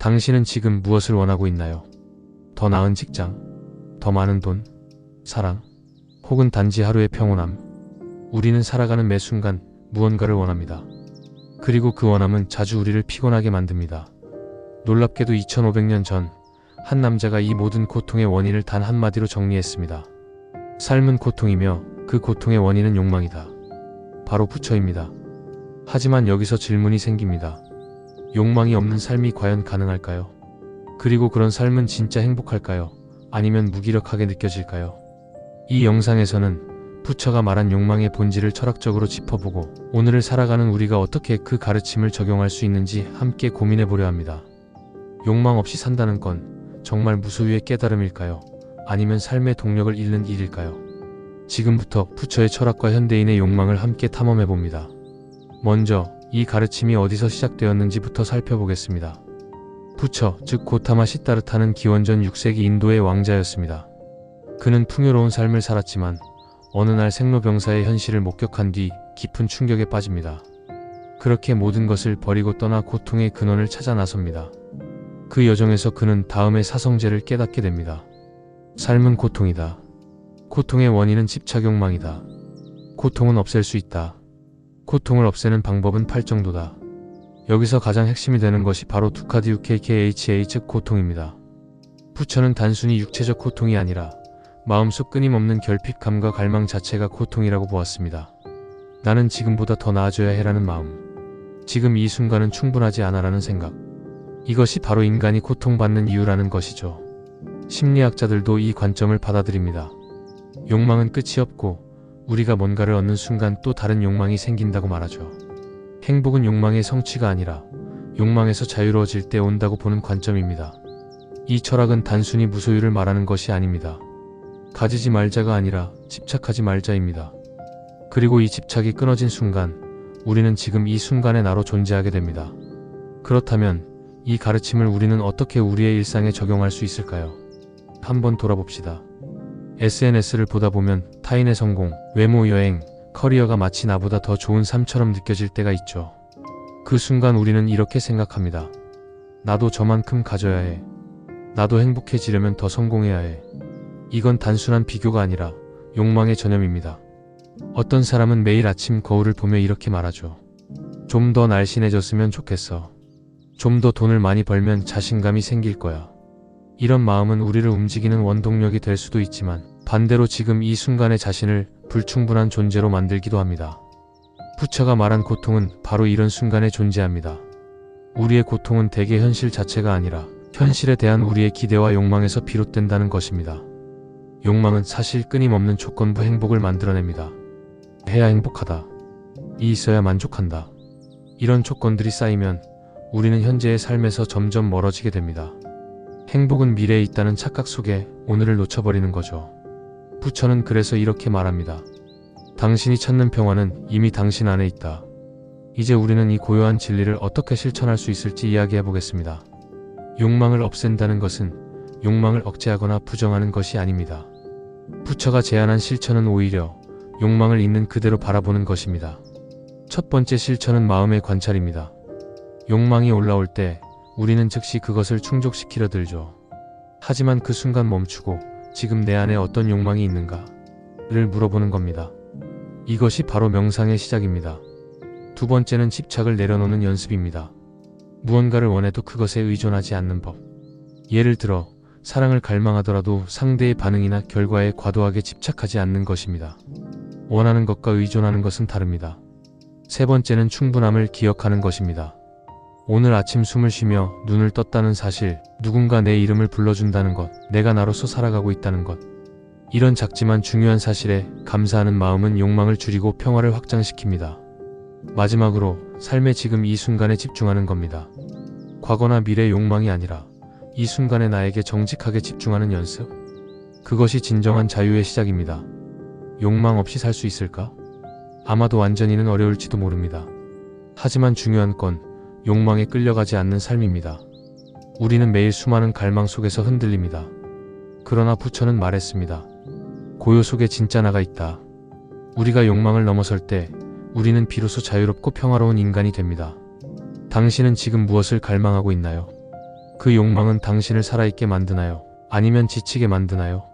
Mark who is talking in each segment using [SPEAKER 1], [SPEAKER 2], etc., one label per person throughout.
[SPEAKER 1] 당신은 지금 무엇을 원하고 있나요? 더 나은 직장, 더 많은 돈, 사랑, 혹은 단지 하루의 평온함. 우리는 살아가는 매 순간 무언가를 원합니다. 그리고 그 원함은 자주 우리를 피곤하게 만듭니다. 놀랍게도 2500년 전, 한 남자가 이 모든 고통의 원인을 단 한마디로 정리했습니다. 삶은 고통이며 그 고통의 원인은 욕망이다. 바로 부처입니다. 하지만 여기서 질문이 생깁니다. 욕망이 없는 삶이 과연 가능할까요? 그리고 그런 삶은 진짜 행복할까요? 아니면 무기력하게 느껴질까요? 이 영상에서는 부처가 말한 욕망의 본질을 철학적으로 짚어보고 오늘을 살아가는 우리가 어떻게 그 가르침을 적용할 수 있는지 함께 고민해 보려 합니다. 욕망 없이 산다는 건 정말 무소유의 깨달음일까요? 아니면 삶의 동력을 잃는 일일까요? 지금부터 부처의 철학과 현대인의 욕망을 함께 탐험해 봅니다. 먼저 이 가르침이 어디서 시작되었는지부터 살펴보겠습니다. 부처, 즉 고타마 시타르타는 기원전 6세기 인도의 왕자였습니다. 그는 풍요로운 삶을 살았지만 어느 날 생로병사의 현실을 목격한 뒤 깊은 충격에 빠집니다. 그렇게 모든 것을 버리고 떠나 고통의 근원을 찾아 나섭니다. 그 여정에서 그는 다음의 사성제를 깨닫게 됩니다. 삶은 고통이다. 고통의 원인은 집착 욕망이다. 고통은 없앨 수 있다. 고통을 없애는 방법은 팔정도다. 여기서 가장 핵심이 되는 것이 바로 두카디우케이케이하 즉 고통입니다. 부처는 단순히 육체적 고통이 아니라 마음속 끊임없는 결핍감과 갈망 자체가 고통이라고 보았습니다. 나는 지금보다 더 나아져야 해라는 마음. 지금 이 순간은 충분하지 않아라는 생각. 이것이 바로 인간이 고통받는 이유라는 것이죠. 심리학자들도 이 관점을 받아들입니다. 욕망은 끝이 없고 우리가 뭔가를 얻는 순간 또 다른 욕망이 생긴다고 말하죠. 행복은 욕망의 성취가 아니라 욕망에서 자유로워질 때 온다고 보는 관점입니다. 이 철학은 단순히 무소유를 말하는 것이 아닙니다. 가지지 말자가 아니라 집착하지 말자입니다. 그리고 이 집착이 끊어진 순간 우리는 지금 이 순간의 나로 존재하게 됩니다. 그렇다면 이 가르침을 우리는 어떻게 우리의 일상에 적용할 수 있을까요? 한번 돌아봅시다. SNS를 보다 보면 타인의 성공, 외모, 여행, 커리어가 마치 나보다 더 좋은 삶처럼 느껴질 때가 있죠. 그 순간 우리는 이렇게 생각합니다. 나도 저만큼 가져야 해. 나도 행복해지려면 더 성공해야 해. 이건 단순한 비교가 아니라 욕망의 전염입니다. 어떤 사람은 매일 아침 거울을 보며 이렇게 말하죠. 좀 더 날씬해졌으면 좋겠어. 좀 더 돈을 많이 벌면 자신감이 생길 거야. 이런 마음은 우리를 움직이는 원동력이 될 수도 있지만 반대로 지금 이 순간의 자신을 불충분한 존재로 만들기도 합니다. 부처가 말한 고통은 바로 이런 순간에 존재합니다. 우리의 고통은 대개 현실 자체가 아니라 현실에 대한 우리의 기대와 욕망에서 비롯된다는 것입니다. 욕망은 사실 끊임없는 조건부 행복을 만들어냅니다. 해야 행복하다. 이 있어야 만족한다. 이런 조건들이 쌓이면 우리는 현재의 삶에서 점점 멀어지게 됩니다. 행복은 미래에 있다는 착각 속에 오늘을 놓쳐버리는 거죠. 부처는 그래서 이렇게 말합니다. 당신이 찾는 평화는 이미 당신 안에 있다. 이제 우리는 이 고요한 진리를 어떻게 실천할 수 있을지 이야기해 보겠습니다. 욕망을 없앤다는 것은 욕망을 억제하거나 부정하는 것이 아닙니다. 부처가 제안한 실천은 오히려 욕망을 있는 그대로 바라보는 것입니다. 첫 번째 실천은 마음의 관찰입니다. 욕망이 올라올 때 우리는 즉시 그것을 충족시키려 들죠. 하지만 그 순간 멈추고 지금 내 안에 어떤 욕망이 있는가를 물어보는 겁니다. 이것이 바로 명상의 시작입니다. 두 번째는 집착을 내려놓는 연습입니다. 무언가를 원해도 그것에 의존하지 않는 법. 예를 들어 사랑을 갈망하더라도 상대의 반응이나 결과에 과도하게 집착하지 않는 것입니다. 원하는 것과 의존하는 것은 다릅니다. 세 번째는 충분함을 기억하는 것입니다. 오늘 아침 숨을 쉬며 눈을 떴다는 사실, 누군가 내 이름을 불러준다는 것, 내가 나로서 살아가고 있다는 것. 이런 작지만 중요한 사실에 감사하는 마음은 욕망을 줄이고 평화를 확장시킵니다. 마지막으로 삶의 지금 이 순간에 집중하는 겁니다. 과거나 미래 욕망이 아니라 이 순간에 나에게 정직하게 집중하는 연습. 그것이 진정한 자유의 시작입니다. 욕망 없이 살 수 있을까? 아마도 완전히는 어려울지도 모릅니다. 하지만 중요한 건 욕망에 끌려가지 않는 삶입니다. 우리는 매일 수많은 갈망 속에서 흔들립니다. 그러나 부처는 말했습니다. 고요 속에 진짜 나가 있다. 우리가 욕망을 넘어설 때 우리는 비로소 자유롭고 평화로운 인간이 됩니다. 당신은 지금 무엇을 갈망하고 있나요? 그 욕망은 당신을 살아있게 만드나요? 아니면 지치게 만드나요?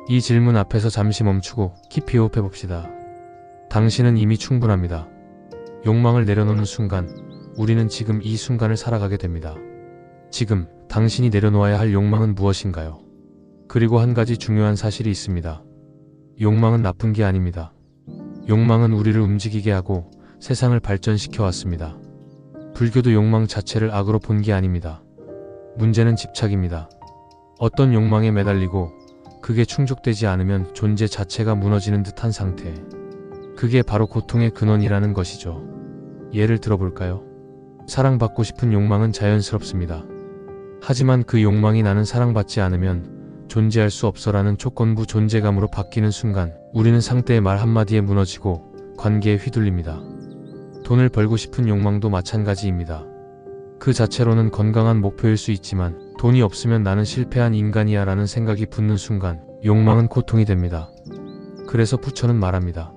[SPEAKER 1] 이 질문 앞에서 잠시 멈추고 깊이 호흡해봅시다. 당신은 이미 충분합니다. 욕망을 내려놓는 순간, 우리는 지금 이 순간을 살아가게 됩니다. 지금 당신이 내려놓아야 할 욕망은 무엇인가요? 그리고 한 가지 중요한 사실이 있습니다. 욕망은 나쁜 게 아닙니다. 욕망은 우리를 움직이게 하고 세상을 발전시켜 왔습니다. 불교도 욕망 자체를 악으로 본 게 아닙니다. 문제는 집착입니다. 어떤 욕망에 매달리고 그게 충족되지 않으면 존재 자체가 무너지는 듯한 상태. 그게 바로 고통의 근원이라는 것이죠. 예를 들어볼까요? 사랑받고 싶은 욕망은 자연스럽습니다. 하지만 그 욕망이 나는 사랑받지 않으면 존재할 수 없어라는 조건부 존재감으로 바뀌는 순간 우리는 상대의 말 한마디에 무너지고 관계에 휘둘립니다. 돈을 벌고 싶은 욕망도 마찬가지입니다. 그 자체로는 건강한 목표일 수 있지만 돈이 없으면 나는 실패한 인간이야 라는 생각이 붙는 순간 욕망은 고통이 됩니다. 그래서 부처는 말합니다.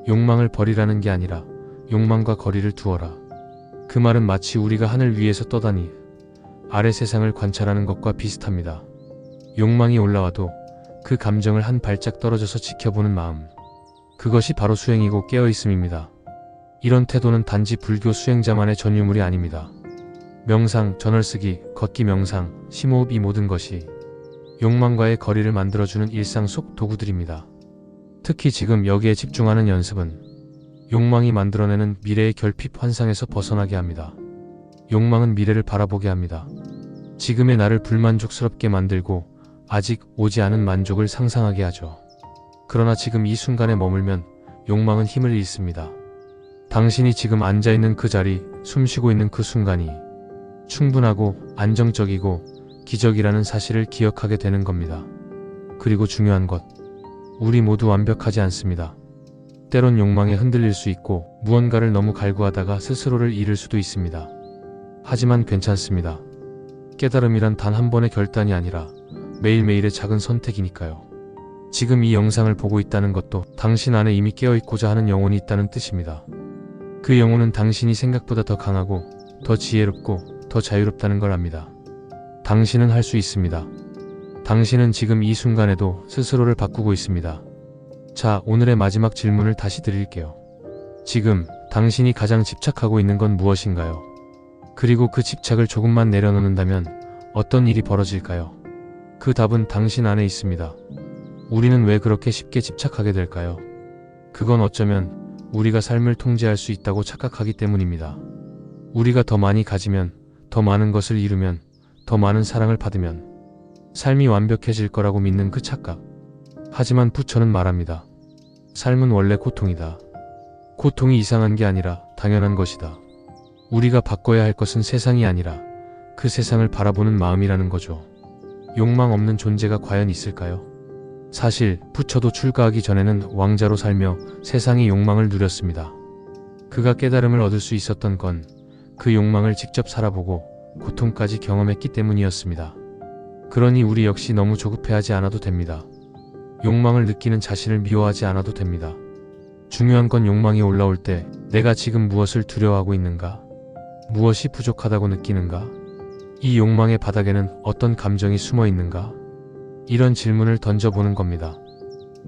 [SPEAKER 1] 욕망을 버리라는 게 아니라 욕망과 거리를 두어라. 그 말은 마치 우리가 하늘 위에서 떠다니 아래 세상을 관찰하는 것과 비슷합니다. 욕망이 올라와도 그 감정을 한 발짝 떨어져서 지켜보는 마음. 그것이 바로 수행이고 깨어있음입니다. 이런 태도는 단지 불교 수행자만의 전유물이 아닙니다. 명상, 전월쓰기, 걷기 명상, 심호흡 이 모든 것이 욕망과의 거리를 만들어주는 일상 속 도구들입니다. 특히 지금 여기에 집중하는 연습은 욕망이 만들어내는 미래의 결핍 환상에서 벗어나게 합니다. 욕망은 미래를 바라보게 합니다. 지금의 나를 불만족스럽게 만들고 아직 오지 않은 만족을 상상하게 하죠. 그러나 지금 이 순간에 머물면 욕망은 힘을 잃습니다. 당신이 지금 앉아있는 그 자리, 숨쉬고 있는 그 순간이 충분하고 안정적이고 기적이라는 사실을 기억하게 되는 겁니다. 그리고 중요한 것, 우리 모두 완벽하지 않습니다. 때론 욕망에 흔들릴 수 있고 무언가를 너무 갈구하다가 스스로를 잃을 수도 있습니다. 하지만 괜찮습니다. 깨달음이란 단 한 번의 결단이 아니라 매일매일의 작은 선택이니까요. 지금 이 영상을 보고 있다는 것도 당신 안에 이미 깨어있고자 하는 영혼이 있다는 뜻입니다. 그 영혼은 당신이 생각보다 더 강하고 더 지혜롭고 더 자유롭다는 걸 압니다. 당신은 할 수 있습니다. 당신은 지금 이 순간에도 스스로를 바꾸고 있습니다. 자, 오늘의 마지막 질문을 다시 드릴게요. 지금 당신이 가장 집착하고 있는 건 무엇인가요? 그리고 그 집착을 조금만 내려놓는다면 어떤 일이 벌어질까요? 그 답은 당신 안에 있습니다. 우리는 왜 그렇게 쉽게 집착하게 될까요? 그건 어쩌면 우리가 삶을 통제할 수 있다고 착각하기 때문입니다. 우리가 더 많이 가지면, 더 많은 것을 이루면, 더 많은 사랑을 받으면 삶이 완벽해질 거라고 믿는 그 착각. 하지만 부처는 말합니다. 삶은 원래 고통이다. 고통이 이상한 게 아니라 당연한 것이다. 우리가 바꿔야 할 것은 세상이 아니라 그 세상을 바라보는 마음이라는 거죠. 욕망 없는 존재가 과연 있을까요? 사실 부처도 출가하기 전에는 왕자로 살며 세상의 욕망을 누렸습니다. 그가 깨달음을 얻을 수 있었던 건 그 욕망을 직접 살아보고 고통까지 경험했기 때문이었습니다. 그러니 우리 역시 너무 조급해하지 않아도 됩니다. 욕망을 느끼는 자신을 미워하지 않아도 됩니다. 중요한 건 욕망이 올라올 때 내가 지금 무엇을 두려워하고 있는가? 무엇이 부족하다고 느끼는가? 이 욕망의 바닥에는 어떤 감정이 숨어 있는가? 이런 질문을 던져보는 겁니다.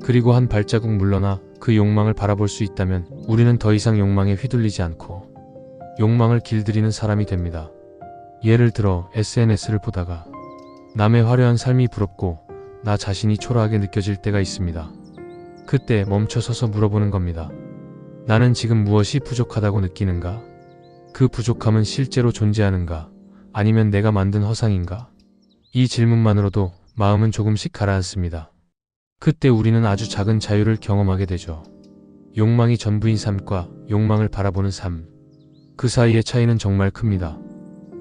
[SPEAKER 1] 그리고 한 발자국 물러나 그 욕망을 바라볼 수 있다면 우리는 더 이상 욕망에 휘둘리지 않고 욕망을 길들이는 사람이 됩니다. 예를 들어 SNS를 보다가 남의 화려한 삶이 부럽고 나 자신이 초라하게 느껴질 때가 있습니다. 그때 멈춰서서 물어보는 겁니다. 나는 지금 무엇이 부족하다고 느끼는가? 그 부족함은 실제로 존재하는가? 아니면 내가 만든 허상인가? 이 질문만으로도 마음은 조금씩 가라앉습니다. 그때 우리는 아주 작은 자유를 경험하게 되죠. 욕망이 전부인 삶과 욕망을 바라보는 삶. 그 사이의 차이는 정말 큽니다.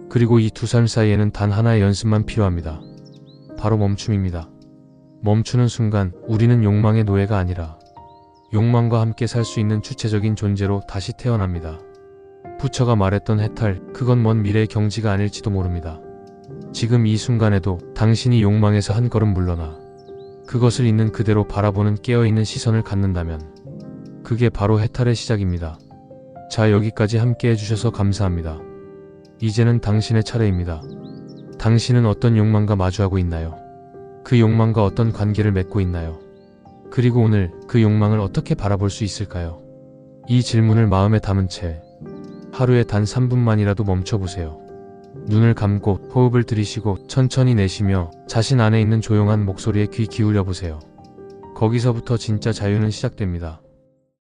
[SPEAKER 1] 그리고 이 두 삶 사이에는 단 하나의 연습만 필요합니다. 바로 멈춤입니다. 멈추는 순간 우리는 욕망의 노예가 아니라 욕망과 함께 살 수 있는 주체적인 존재로 다시 태어납니다. 부처가 말했던 해탈, 그건 먼 미래의 경지가 아닐지도 모릅니다. 지금 이 순간에도 당신이 욕망에서 한 걸음 물러나 그것을 있는 그대로 바라보는 깨어있는 시선을 갖는다면 그게 바로 해탈의 시작입니다. 자, 여기까지 함께 해주셔서 감사합니다. 이제는 당신의 차례입니다. 당신은 어떤 욕망과 마주하고 있나요? 그 욕망과 어떤 관계를 맺고 있나요? 그리고 오늘 그 욕망을 어떻게 바라볼 수 있을까요? 이 질문을 마음에 담은 채 하루에 단 3분만이라도 멈춰보세요. 눈을 감고 호흡을 들이쉬고 천천히 내쉬며 자신 안에 있는 조용한 목소리에 귀 기울여 보세요. 거기서부터 진짜 자유는 시작됩니다.